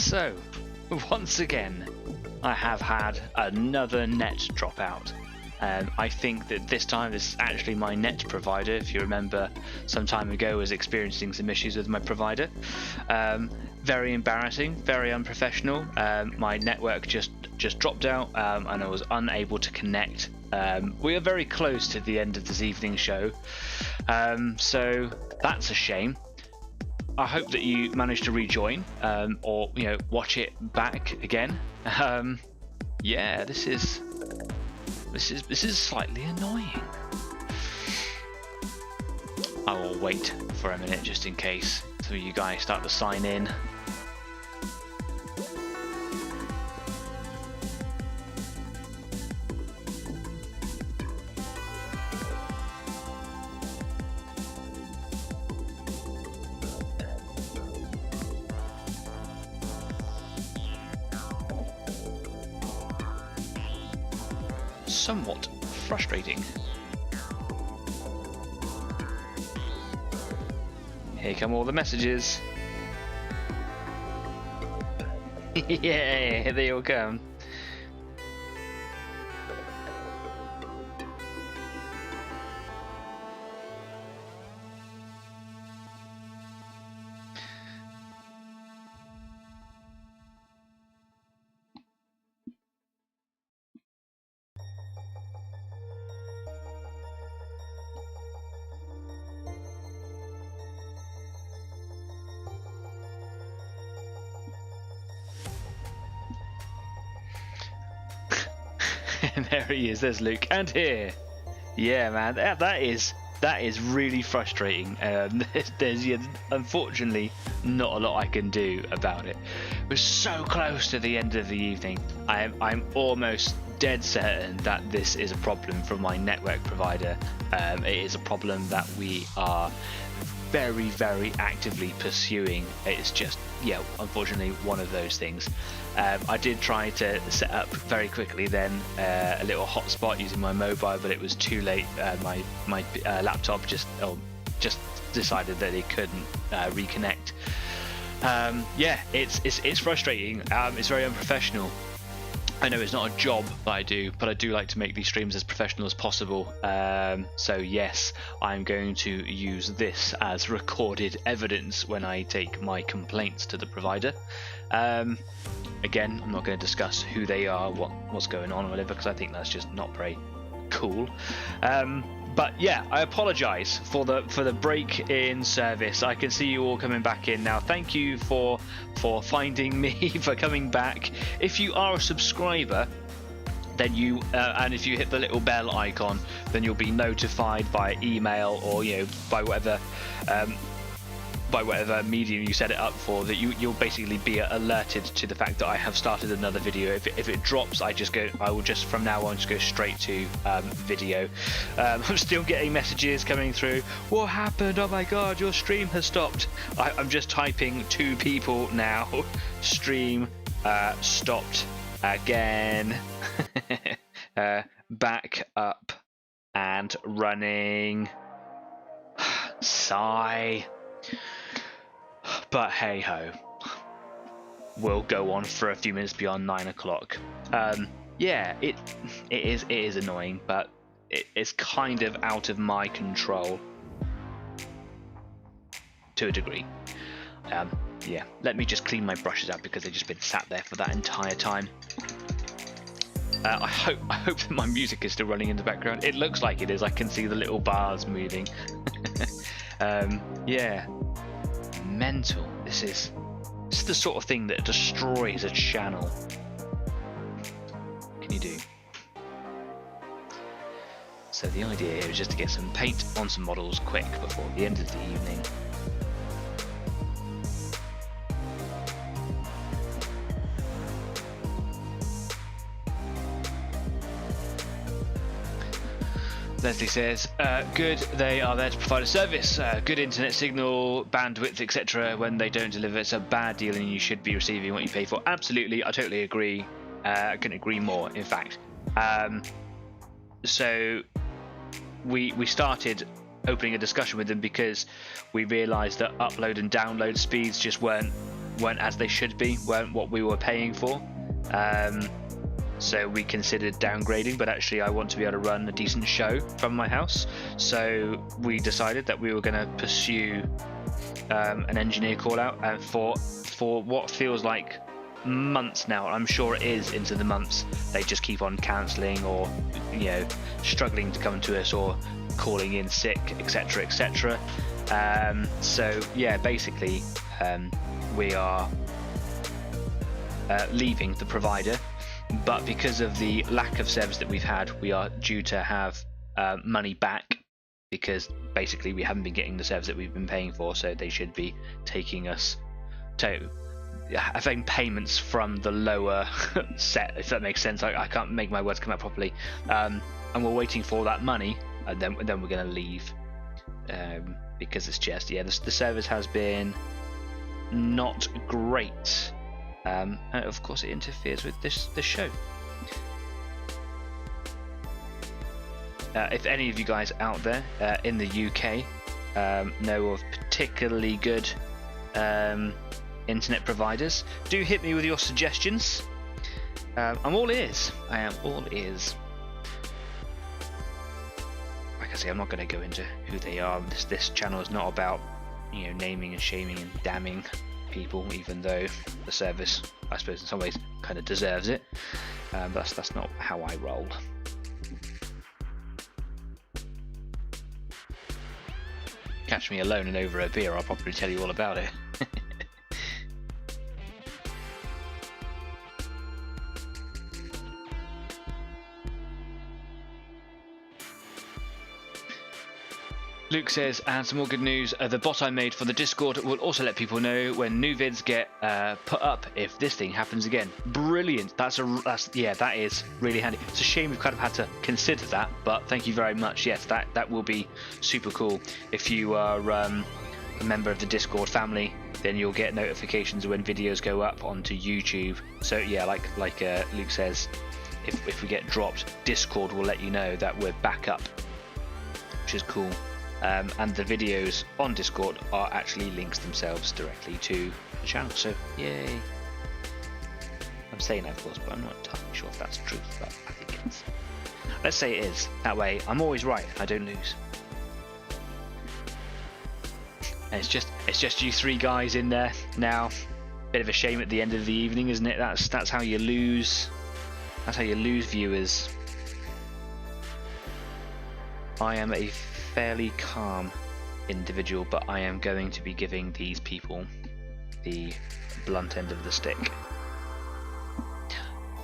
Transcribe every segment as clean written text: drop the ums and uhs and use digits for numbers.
So, once again, I have had another net dropout. I think that this time this is actually my net provider. If you remember, some time ago I was experiencing some issues with my provider. Very embarrassing, very unprofessional. My network just dropped out and I was unable to connect. We are very close to the end of this evening's show, so that's a shame. I hope that you managed to rejoin or watch it back again. Yeah, this is slightly annoying. I will wait for a minute just in case some of you guys start to sign in. Somewhat frustrating. Here come all the messages. Yeah, they all come. And there he is, there's Luke, and here. Yeah, man, that is really frustrating. There's unfortunately not a lot I can do about it. We're so close to the end of the evening. I'm almost dead certain that this is a problem from my network provider. It is a problem that we are very, very actively pursuing. It's just, unfortunately one of those things. I did try to set up very quickly then a little hotspot using my mobile, but it was too late. My laptop just decided that it couldn't reconnect. It's frustrating. It's very unprofessional. I know it's not a job that I do, but I do like to make these streams as professional as possible. So yes, I'm going to use this as recorded evidence when I take my complaints to the provider. Again, I'm not going to discuss who they are, what's going on or whatever, because I think that's just not very cool. But yeah, I apologise for the break in service. I can see you all coming back in now. Thank you for finding me, for coming back. If you are a subscriber, then you and if you hit the little bell icon, then you'll be notified by email or by whatever medium you set it up for, that you'll basically be alerted to the fact that I have started another video. If it drops, I will just from now on just go straight to video. I'm still getting messages coming through. What happened? Oh my god, your stream has stopped. I'm just typing to people now. Stream stopped again. Back up and running. Sigh. But hey ho, we'll go on for a few minutes beyond 9 o'clock. Yeah, it is annoying, but it's kind of out of my control to a degree. Yeah, let me just clean my brushes out because they've just been sat there for that entire time. I hope that my music is still running in the background. It looks like it is. I can see the little bars moving. Yeah. Mental. This is the sort of thing that destroys a channel. What can you do? So the idea here is just to get some paint on some models quick before the end of the evening. Leslie says, good, they are there to provide a service, good internet signal, bandwidth, etc. When they don't deliver, it's a bad deal and you should be receiving what you pay for. Absolutely, I totally agree. I couldn't agree more, in fact. So we started opening a discussion with them because we realised that upload and download speeds just weren't weren't as they should be, weren't what we were paying for. So we considered downgrading, but actually I want to be able to run a decent show from my house. So we decided that we were going to pursue an engineer call out, and for what feels like months now, I'm sure it is into the months, they just keep on cancelling or struggling to come to us or calling in sick, etc, etc. So yeah, basically we are leaving the provider, but because of the lack of service that we've had, we are due to have money back, because basically we haven't been getting the service that we've been paying for, so they should be taking us to having payments from the lower set, if that makes sense. I can't make my words come out properly. And we're waiting for that money, and then we're going to leave, because it's just, yeah, the service has been not great, and of course it interferes with this show. If any of you guys out there in the UK know of particularly good internet providers, do hit me with your suggestions. I'm all ears. I am all ears. Like I say, I'm not going to go into who they are. This channel is not about naming and shaming and damning people, even though the service, I suppose, in some ways kind of deserves it. That's not how I roll. Catch me alone and over a beer, I'll probably tell you all about it. Luke says, and some more good news, the bot I made for the Discord will also let people know when new vids get put up if this thing happens again. Brilliant. That is really handy. It's a shame we've kind of had to consider that, but thank you very much. Yes, that will be super cool. If you are a member of the Discord family, then you'll get notifications when videos go up onto YouTube. So yeah, like Luke says, if we get dropped, Discord will let you know that we're back up, which is cool. And the videos on Discord are actually links themselves directly to the channel, so yay. I'm saying that, of course, but I'm not entirely sure if that's true, but I think it is. Let's say it is. That way I'm always right, I don't lose. And it's just you three guys in there now. Bit of a shame at the end of the evening, isn't it? That's how you lose. That's how you lose viewers. I am a fairly calm individual, but I am going to be giving these people the blunt end of the stick.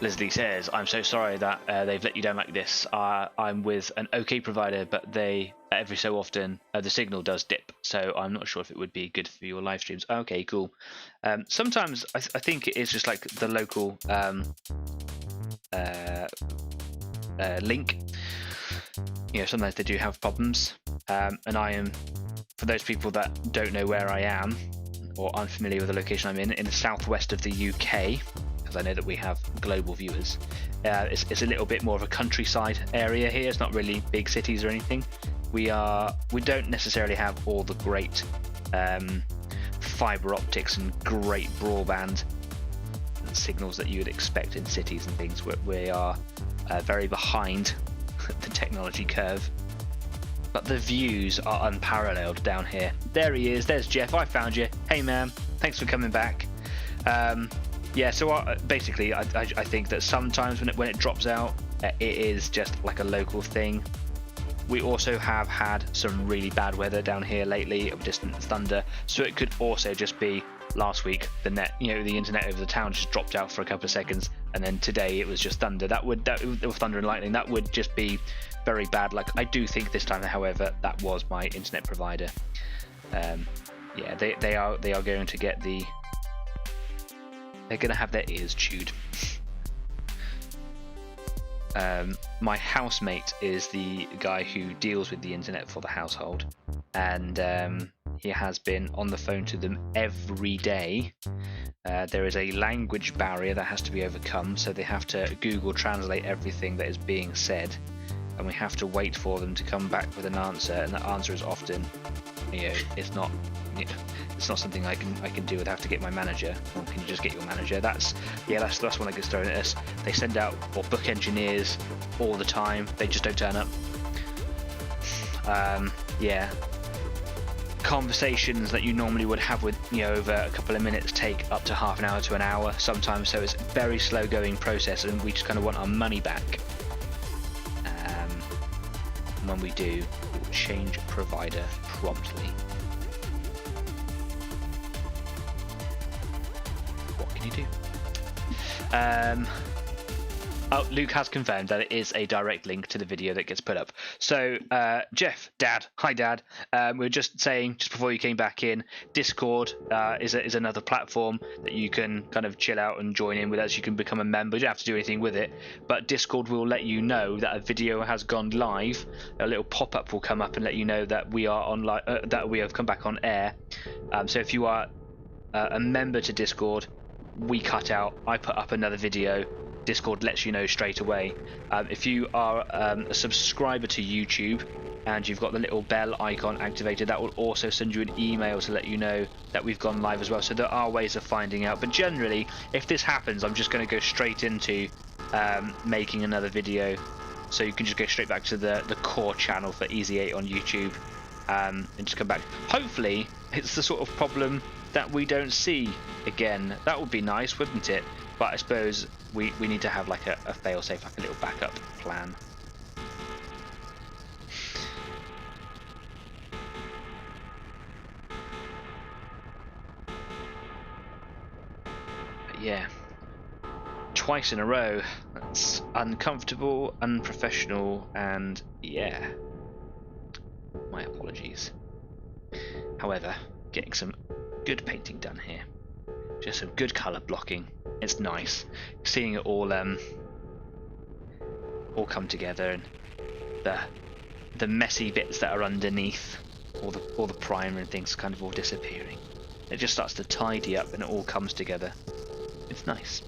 Leslie says, I'm so sorry that they've let you down like this. I'm with an okay provider, but they every so often the signal does dip, so I'm not sure if it would be good for your live streams. Okay, cool. Sometimes I think it is just like the local link. Sometimes they do have problems, and I am, for those people that don't know where I am or unfamiliar with the location I'm in the southwest of the UK, because I know that we have global viewers. It's a little bit more of a countryside area here. It's not really big cities or anything. We don't necessarily have all the great fiber optics and great broadband signals that you would expect in cities and things. We are very behind the technology curve, but the views are unparalleled down here. There he is. There's Jeff. I found you. Hey man, thanks for coming back. Yeah, so basically I think that sometimes when it drops out, it is just like a local thing. We also have had some really bad weather down here lately of distant thunder, so it could also just be last week the internet over the town just dropped out for a couple of seconds, and then today it was just thunder. That would thunder and lightning. That would just be very bad luck. I do think this time, however, that was my internet provider. Yeah, they are going to get they're going to have their ears chewed. My housemate is the guy who deals with the internet for the household, and he has been on the phone to them every day. There is a language barrier that has to be overcome, so they have to Google Translate everything that is being said, and we have to wait for them to come back with an answer, and that answer is often it's not, it's not something I can do. I'd have to get my manager. Or can you just get your manager? That's one that gets thrown at us. They send out or book engineers all the time. They just don't turn up. Yeah. Conversations that you normally would have with over a couple of minutes take up to half an hour to an hour sometimes, so it's a very slow going process, and we just kind of want our money back. When we do, we'll change provider promptly. What can you do? Oh, Luke has confirmed that it is a direct link to the video that gets put up. So, Jeff, Dad, hi Dad. We were just saying, just before you came back in, Discord is another platform that you can kind of chill out and join in with us. You can become a member. You don't have to do anything with it, but Discord will let you know that a video has gone live. A little pop-up will come up and let you know that we are online, that we have come back on air. So if you are a member to Discord, we cut out, I put up another video. Discord lets you know straight away. If you are a subscriber to YouTube and you've got the little bell icon activated, that will also send you an email to let you know that we've gone live as well. So there are ways of finding out, but generally if this happens, I'm just going to go straight into making another video, so you can just go straight back to the core channel for Easy 8 on YouTube, and just come back. Hopefully it's the sort of problem that we don't see again. That would be nice, wouldn't it? But I suppose we need to have like a fail-safe, like a little backup plan. But yeah, twice in a row. That's uncomfortable, unprofessional, and yeah, my apologies. However, getting some good painting done here. Just some good colour blocking. It's nice seeing it all come together, and the messy bits that are underneath, all the primer and things kind of all disappearing. It just starts to tidy up and it all comes together. It's nice.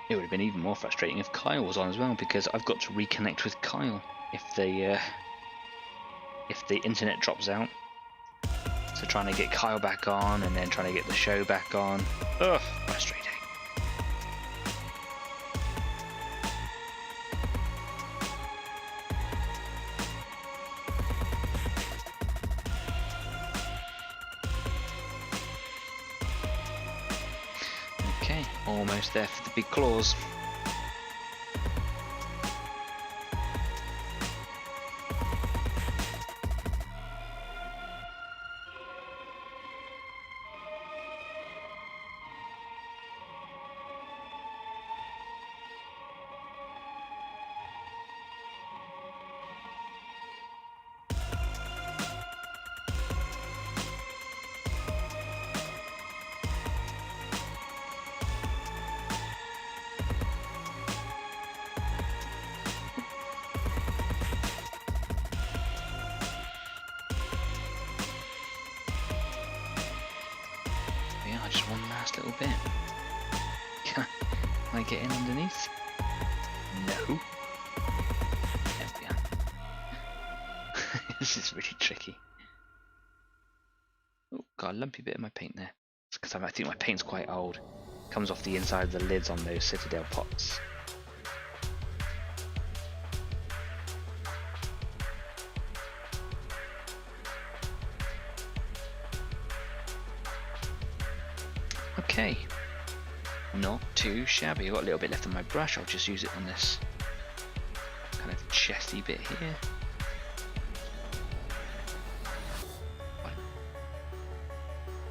It would have been even more frustrating if Kyle was on as well, because I've got to reconnect with Kyle if the internet drops out. So trying to get Kyle back on and then trying to get the show back on. Ugh, frustrating. Okay, almost there for the big claws. Just one last little bit. Can I get in underneath? No. There we are. This is really tricky. Oh, got a lumpy bit of my paint there. It's because I think my paint's quite old. It comes off the inside of the lids on those Citadel pots. Okay, not too shabby. I've got a little bit left on my brush. I'll just use it on this kind of chesty bit here.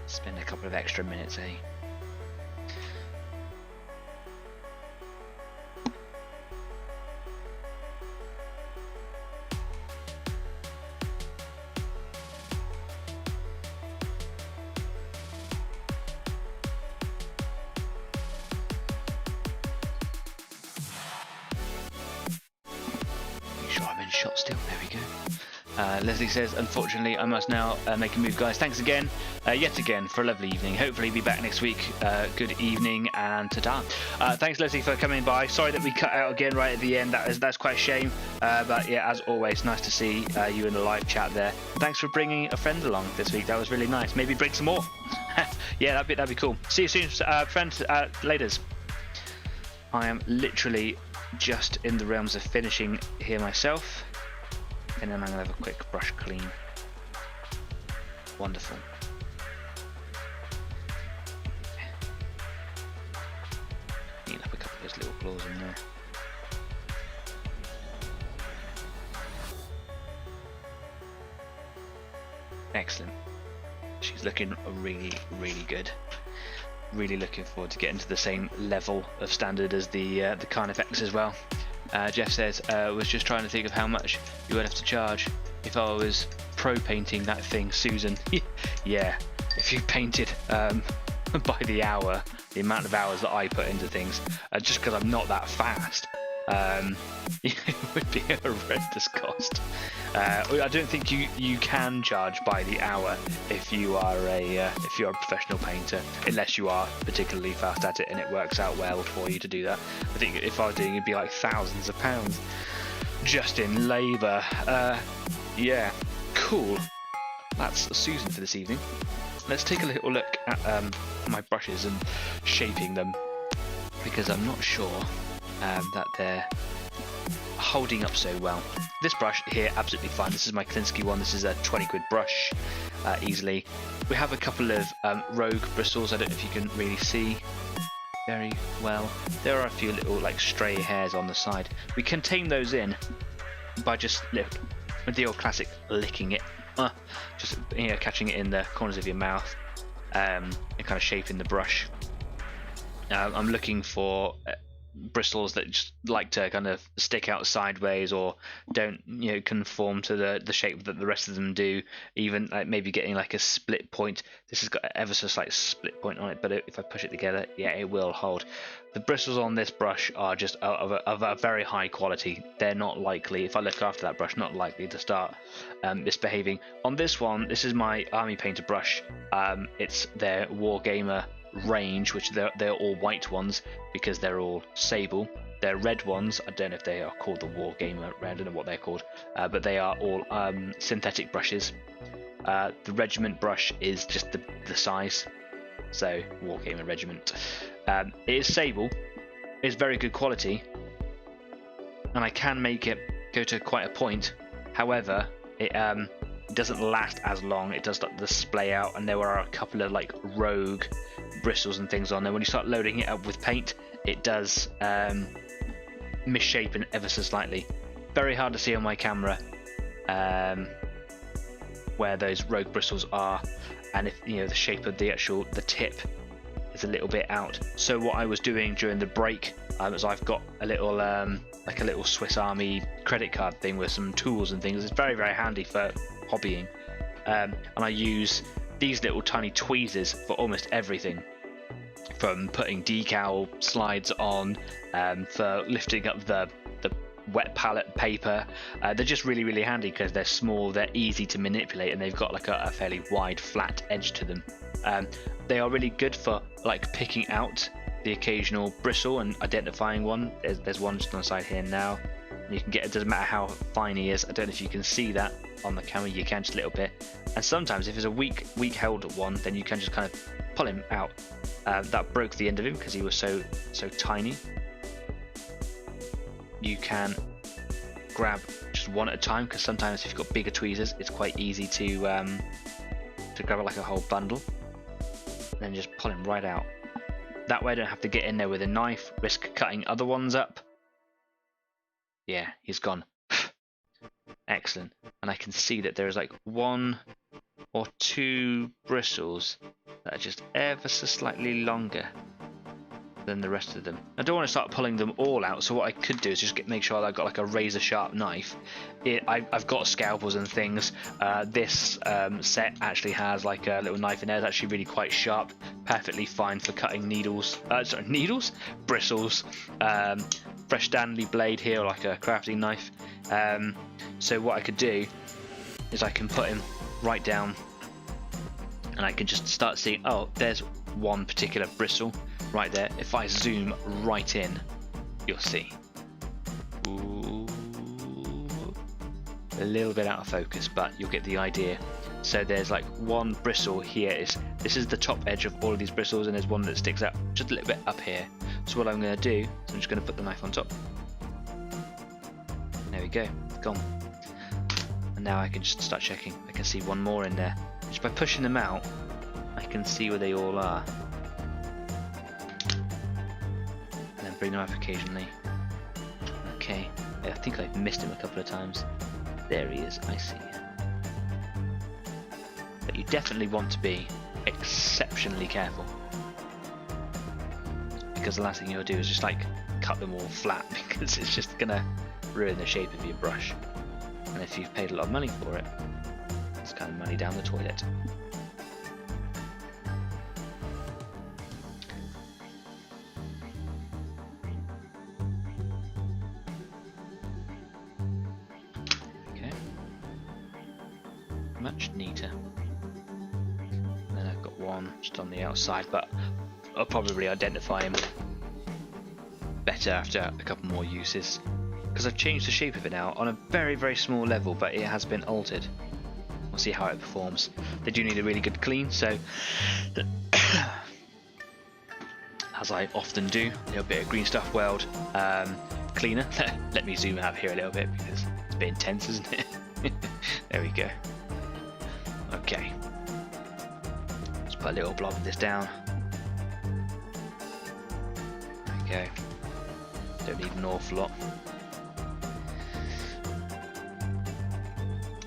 Spend a couple of extra minutes, eh? in shot still. There we go. Leslie says, unfortunately, I must now make a move, guys. Thanks again, yet again, for a lovely evening. Hopefully be back next week. Good evening and ta-ta. Thanks, Leslie, for coming by. Sorry that we cut out again right at the end. That's quite a shame. But yeah, as always, nice to see you in the live chat there. And thanks for bringing a friend along this week. That was really nice. Maybe bring some more. Yeah, that'd be cool. See you soon, friends. Laters. I am literally just in the realms of finishing here myself. And then I'm going to have a quick brush clean. Wonderful. Clean up a couple of those little claws in there. Excellent. She's looking really, really good. Really looking forward to getting to the same level of standard as the Carnifex as well. Jeff says, was just trying to think of how much you would have to charge if I was pro painting that thing, Susan. Yeah, if you painted by the hour, the amount of hours that I put into things, just because I'm not that fast, it would be a horrendous cost. I don't think you can charge by the hour if you are a professional painter, unless you are particularly fast at it and it works out well for you to do that. I think if I was doing it, it'd be like thousands of pounds just in labour. Yeah, cool. That's Susan for this evening. Let's take a little look at my brushes and shaping them, because I'm not sure that they're holding up so well. This brush here, absolutely fine. This is my Klinsky one. This is a 20 quid brush, easily. We have a couple of rogue bristles. I don't know if you can really see very well. There are a few little like stray hairs on the side. We can tame those in by just with the old classic licking it, just catching it in the corners of your mouth, and kind of shaping the brush. I'm looking for bristles that just like to kind of stick out sideways or don't conform to the shape that the rest of them do, even like maybe getting like a split point. This has got ever so slight split point on it, but if I push it together, yeah, it will hold. The bristles on this brush are just of a very high quality. They're not likely, if I look after that brush, not likely to start misbehaving. On this one, this is my Army Painter brush. It's their Wargamer range, which they're all white ones because they're all sable. Their red ones, I don't know if they are called the Wargamer, I don't know what they're called, but they are all synthetic brushes. The Regiment brush is just the size, so Wargamer Regiment. It is sable, it's very good quality, and I can make it go to quite a point. However, it doesn't last as long. It does start to splay out, and there are a couple of like rogue bristles and things on there. When you start loading it up with paint, it does misshapen ever so slightly. Very hard to see on my camera where those rogue bristles are, and if the shape of the tip is a little bit out. So what I was doing during the break is I've got a little like a little Swiss Army credit card thing with some tools and things. It's very, very handy for hobbying, and I use these little tiny tweezers for almost everything, from putting decal slides on, for lifting up the wet palette paper. They're just really, really handy because they're small, they're easy to manipulate, and they've got like a fairly wide flat edge to them. They are really good for like picking out the occasional bristle and identifying one. There's one just on the side here now. You can get, it doesn't matter how fine he is. I don't know if you can see that on the camera. You can just a little bit. And sometimes if it's a weak held one, then you can just kind of pull him out. That broke the end of him because he was so tiny. You can grab just one at a time, because sometimes if you've got bigger tweezers, it's quite easy to grab like a whole bundle, and then just pull him right out. That way I don't have to get in there with a knife, risk cutting other ones up. Yeah, he's gone. Excellent. And I can see that there is like 1 or 2 bristles that are just ever so slightly longer than the rest of them. I don't want to start pulling them all out, so what I could do is just make sure that I've got like a razor sharp knife. I've got scalpels and things. This set actually has like a little knife in there. It's actually really quite sharp, perfectly fine for cutting needles. Bristles. fresh Stanley blade here, or like a crafting knife. So what I could do is I can put him right down, and I can just start seeing, oh, there's one particular bristle right there. If I zoom right in, you'll see. Ooh, a little bit out of focus, but you'll get the idea. So there's like one bristle here. This is the top edge of all of these bristles, and there's one that sticks out just a little bit up here. So what I'm going to do is I'm just going to put the knife on top. There we go, it's gone. And now I can just start checking. I can see one more in there. Just by pushing them out, I can see where they all are. And then bring them up occasionally. Okay, I think I've missed him a couple of times. There he is, I see. But you definitely want to be exceptionally careful, because the last thing you'll do is just like cut them all flat, because it's just gonna ruin the shape of your brush. And if you've paid a lot of money for it, it's kind of money down the toilet. Okay, much neater. And then I've got one just on the outside, but I'll probably identify him better after a couple more uses, because I've changed the shape of it now on a very, very small level, but it has been altered. We'll see how it performs. They do need a really good clean, so as I often do, a little bit of green stuff weld cleaner. Let me zoom out here a little bit because it's a bit intense, isn't it? There we go. Okay, let's put a little blob of this down. There we go. Don't need an awful lot.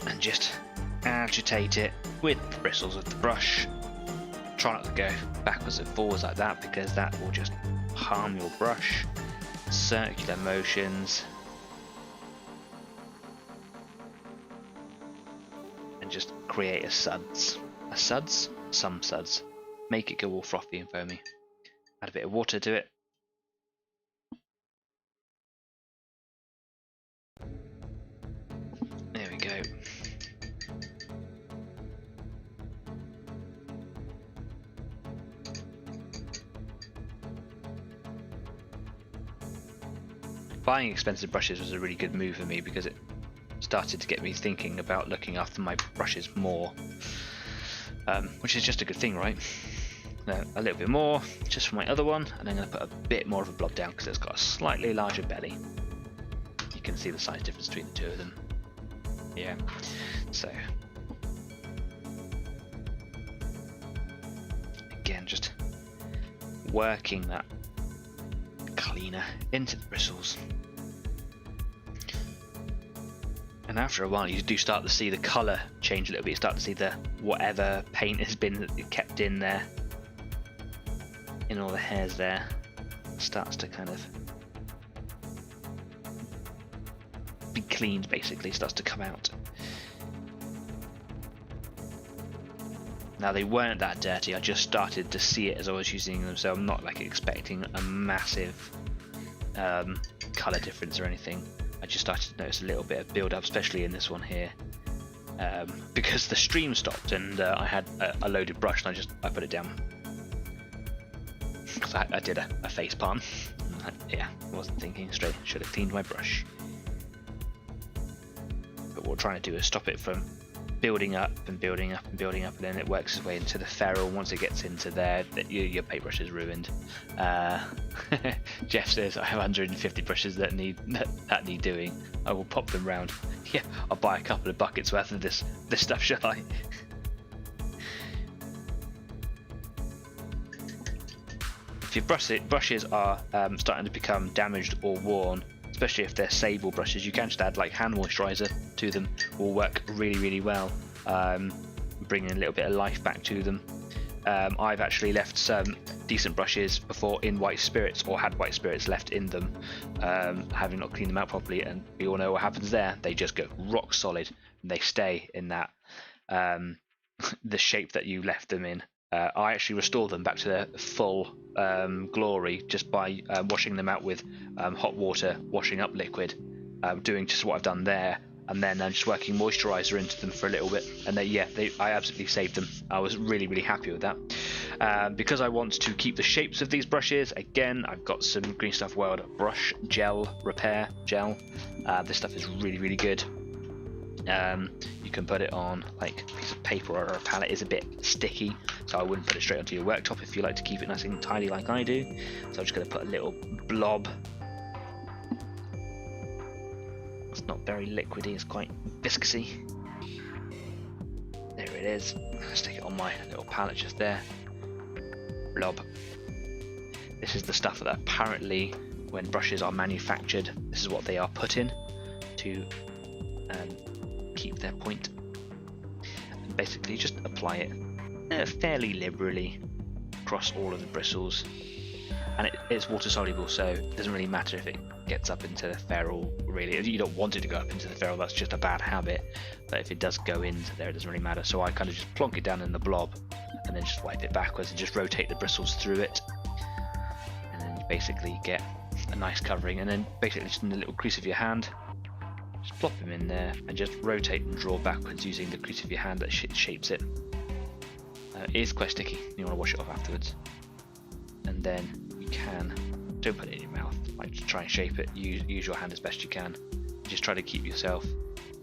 And just agitate it with the bristles of the brush. Try not to go backwards and forwards like that, because that will just harm your brush. Circular motions. And just create a suds. A suds? Some suds. Make it go all frothy and foamy. Add a bit of water to it. There we go. Buying expensive brushes was a really good move for me, because it started to get me thinking about looking after my brushes more, which is just a good thing, right? A little bit more just for my other one, and I'm going to put a bit more of a blob down because it's got a slightly larger belly. You can see the size difference between the two of them. Yeah, so again, just working that cleaner into the bristles. And after a while, you do start to see the colour change a little bit. You start to see the whatever paint has been kept in there, in all the hairs there, starts to kind of be cleaned, basically, starts to come out. Now, they weren't that dirty, I just started to see it as I was using them, so I'm not like expecting a massive colour difference or anything. I just started to notice a little bit of build up, especially in this one here, because the stream stopped and I had a loaded brush, and I put it down because I did a face palm. Yeah, I wasn't thinking straight. Should have cleaned my brush. But what we're trying to do is stop it from building up and building up and building up, and then it works its way into the ferrule. Once it gets into there, your paintbrush is ruined. Jeff says, I have 150 brushes that need doing. I will pop them round. Yeah, I'll buy a couple of buckets worth of this stuff, shall I? If your brushes are starting to become damaged or worn, especially if they're sable brushes, you can just add like hand moisturizer to them. Will work really, really well, bringing a little bit of life back to them. I've actually left some decent brushes before in white spirits, or had white spirits left in them, having not cleaned them out properly, and we all know what happens there. They just go rock solid, and they stay in that the shape that you left them in I actually restore them back to their full glory just by washing them out with hot water, washing up liquid, doing just what I've done there, and then just working moisturizer into them for a little bit, and I absolutely saved them. I was really happy with that. Because I want to keep the shapes of these brushes, again, I've got some Green Stuff World brush gel repair gel. This stuff is really good. You can put it on like a piece of paper or a palette. Is a bit sticky, so I wouldn't put it straight onto your worktop if you like to keep it nice and tidy like I do. So I'm just going to put a little blob. It's not very liquidy, it's quite viscousy. There it is. Stick it on my little palette just there. Blob. This is the stuff that apparently, when brushes are manufactured, this is what they are put in to keep their point. And basically just apply it fairly liberally across all of the bristles. And it's water soluble, so it doesn't really matter if it gets up into the ferrule, really. You don't want it to go up into the ferrule, that's just a bad habit. But if it does go into there, it doesn't really matter. So I kind of just plonk it down in the blob and then just wipe it backwards and just rotate the bristles through it. And then you basically get a nice covering. And then basically just in the little crease of your hand, just plop them in there and just rotate and draw backwards using the crease of your hand that shapes it. It is quite sticky, you want to wash it off afterwards. And then don't put it in your mouth, like just try and shape it, use your hand as best you can, just try to keep yourself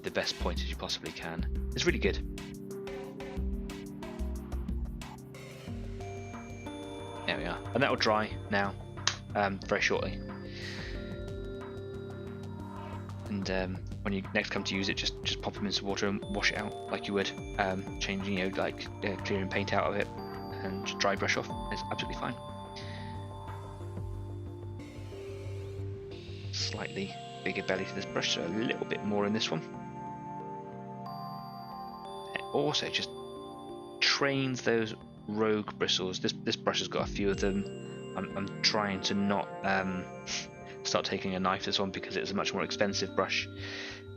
the best point as you possibly can. It's really good. There we are, and that will dry now very shortly. And when you next come to use it, just pop them into water and wash it out like you would changing, like clearing paint out of it, and just dry brush off. It's absolutely fine. Slightly bigger belly to this brush, so a little bit more in this one. It also just trains those rogue bristles. This brush has got a few of them. I'm trying to not start taking a knife this one because it's a much more expensive brush.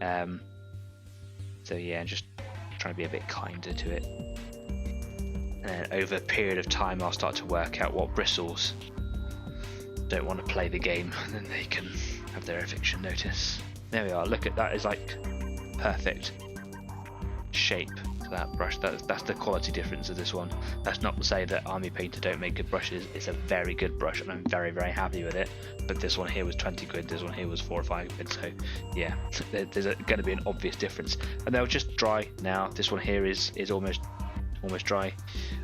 So yeah, just trying to be a bit kinder to it. And then over a period of time, I'll start to work out what bristles don't want to play the game, and then they can have their eviction notice. There we are. Look at that, is like perfect shape to that brush. That's the quality difference of this one. That's not to say that Army Painter don't make good brushes. It's a very good brush and I'm very happy with it, but this one here was 20 quid, this one here was 4 or 5 quid, so yeah, there's going to be an obvious difference. And they'll just dry now. This one here is almost dry.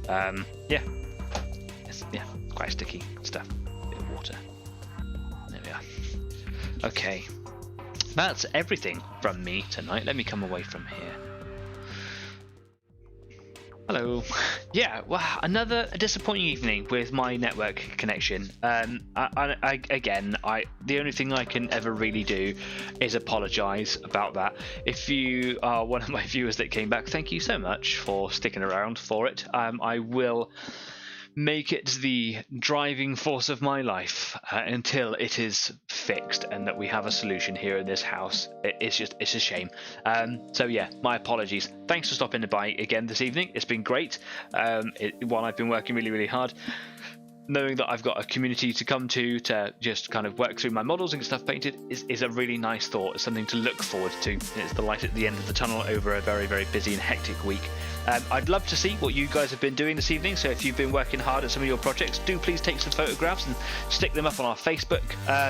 Yeah, it's quite sticky stuff. Bit of water. There we are. Okay, that's everything from me tonight. Let me come away from here. Hello. Yeah, well, another disappointing evening with my network connection. The only thing I can ever really do is apologise about that. If you are one of my viewers that came back, thank you so much for sticking around for it. I will make it the driving force of my life until it is fixed and that we have a solution here in this house. It's a shame. So yeah, my apologies. Thanks for stopping by again this evening. It's been great. While I've been working really hard, knowing that I've got a community to come to just kind of work through my models and get stuff painted is a really nice thought. It's something to look forward to. It's the light at the end of the tunnel over a very busy and hectic week. I'd love to see what you guys have been doing this evening, so if you've been working hard at some of your projects, do please take some photographs and stick them up on our Facebook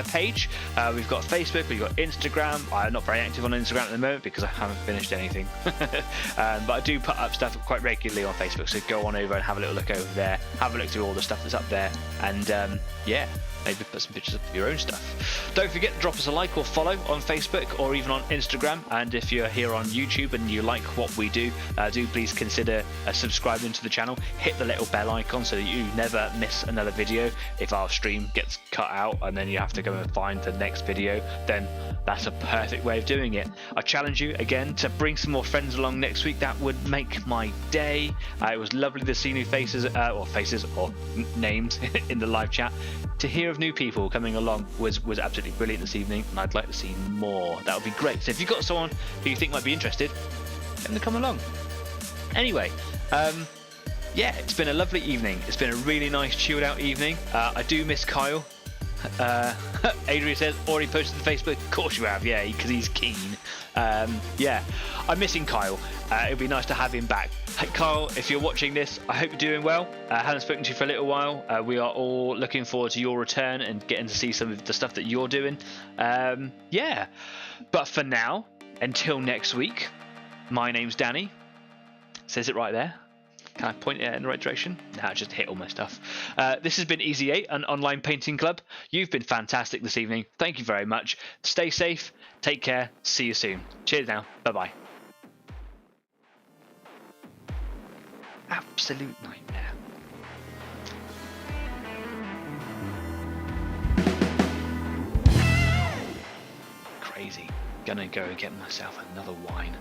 page. We've got Facebook, we've got Instagram. I'm not very active on Instagram at the moment because I haven't finished anything. But I do put up stuff quite regularly on Facebook, so go on over and have a little look over there, have a look through all the stuff that's up there, and yeah, maybe put some pictures of your own stuff. Don't forget to drop us a like or follow on Facebook or even on Instagram, and if you're here on YouTube and you like what we do, do please consider subscribing to the channel. Hit the little bell icon so that you never miss another video. If our stream gets cut out and then you have to go and find the next video, then that's a perfect way of doing it. I challenge you again to bring some more friends along next week. That would make my day. It was lovely to see new faces or names in the live chat. To hear of new people coming along was absolutely brilliant this evening, and I'd like to see more. That would be great. So if you've got someone who you think might be interested, get them to come along. Anyway, yeah, it's been a lovely evening. It's been a really nice chilled out evening. I do miss Kyle. Adrian says, already posted to Facebook. Of course you have, yeah, because he's keen. Yeah, I'm missing Kyle. It'd be nice to have him back. Hey, Kyle, if you're watching this, I hope you're doing well. I haven't spoken to you for a little while. We are all looking forward to your return and getting to see some of the stuff that you're doing. Yeah, but for now, until next week, my name's Danny. Says it right there. Can I point it in the right direction? Nah, just hit all my stuff. This has been Easy 8, an online painting club. You've been fantastic this evening. Thank you very much. Stay safe. Take care. See you soon. Cheers now. Bye-bye. Absolute nightmare. Crazy. Gonna go and get myself another wine.